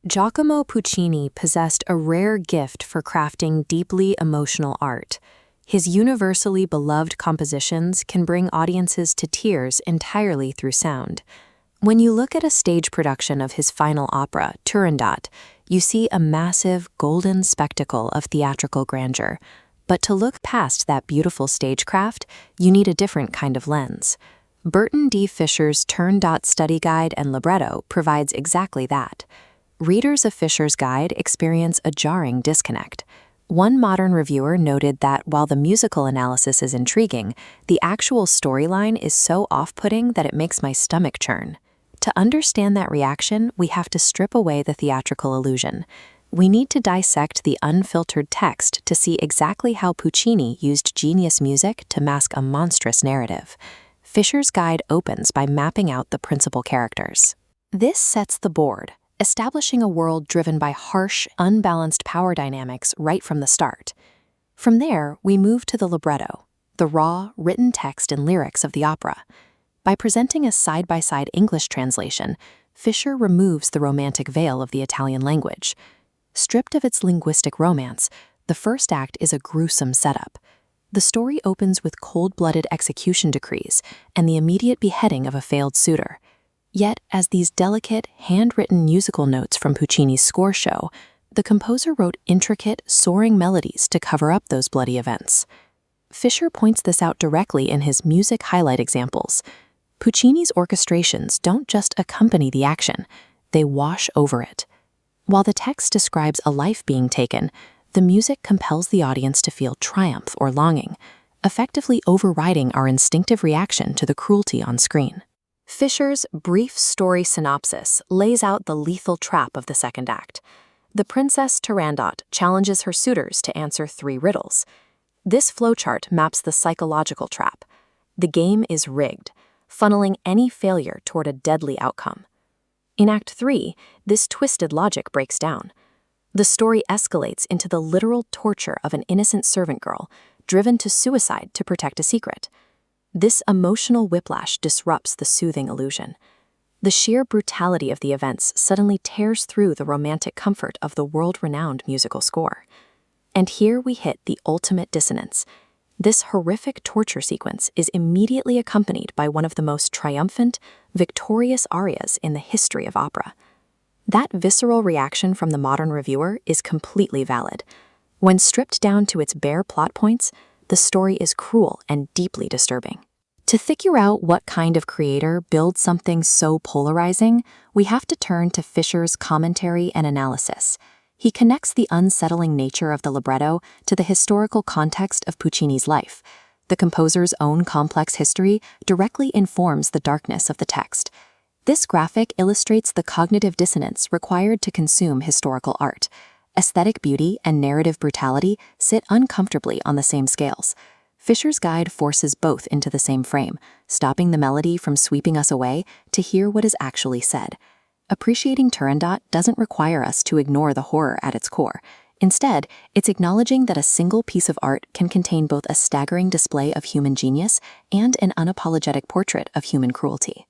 Giacomo Puccini possessed a rare gift for crafting deeply emotional art. His universally beloved compositions can bring audiences to tears entirely through sound. When you look at a stage production of his final opera, Turandot, you see a massive, golden spectacle of theatrical grandeur. But to look past that beautiful stagecraft, you need a different kind of lens. Burton D. Fisher's Turandot study guide and libretto provides exactly that. Readers of Fisher's guide experience a jarring disconnect. One modern reviewer noted that while the musical analysis is intriguing, the actual storyline is so off-putting that it makes my stomach churn. To understand that reaction, we have to strip away the theatrical illusion. We need to dissect the unfiltered text to see exactly how Puccini used genius music to mask a monstrous narrative. Fisher's guide opens by mapping out the principal characters. This sets the board, establishing a world driven by harsh, unbalanced power dynamics right from the start. From there, we move to the libretto, the raw, written text and lyrics of the opera. By presenting a side-by-side English translation, Fisher removes the romantic veil of the Italian language. Stripped of its linguistic romance, the first act is a gruesome setup. The story opens with cold-blooded execution decrees and the immediate beheading of a failed suitor. Yet, as these delicate, handwritten musical notes from Puccini's score show, the composer wrote intricate, soaring melodies to cover up those bloody events. Fisher points this out directly in his music highlight examples. Puccini's orchestrations don't just accompany the action, they wash over it. While the text describes a life being taken, the music compels the audience to feel triumph or longing, effectively overriding our instinctive reaction to the cruelty on screen. Fisher's brief story synopsis lays out the lethal trap of the second act. The Princess Turandot challenges her suitors to answer 3 riddles. This flowchart maps the psychological trap. The game is rigged, funneling any failure toward a deadly outcome. In Act 3, this twisted logic breaks down. The story escalates into the literal torture of an innocent servant girl, driven to suicide to protect a secret. This emotional whiplash disrupts the soothing illusion. The sheer brutality of the events suddenly tears through the romantic comfort of the world-renowned musical score. And here we hit the ultimate dissonance. This horrific torture sequence is immediately accompanied by one of the most triumphant, victorious arias in the history of opera. That visceral reaction from the modern reviewer is completely valid. When stripped down to its bare plot points, the story is cruel and deeply disturbing. To figure out what kind of creator builds something so polarizing, we have to turn to Fisher's commentary and analysis. He connects the unsettling nature of the libretto to the historical context of Puccini's life. The composer's own complex history directly informs the darkness of the text. This graphic illustrates the cognitive dissonance required to consume historical art. Aesthetic beauty and narrative brutality sit uncomfortably on the same scales. Fisher's guide forces both into the same frame, stopping the melody from sweeping us away to hear what is actually said. Appreciating Turandot doesn't require us to ignore the horror at its core. Instead, it's acknowledging that a single piece of art can contain both a staggering display of human genius and an unapologetic portrait of human cruelty.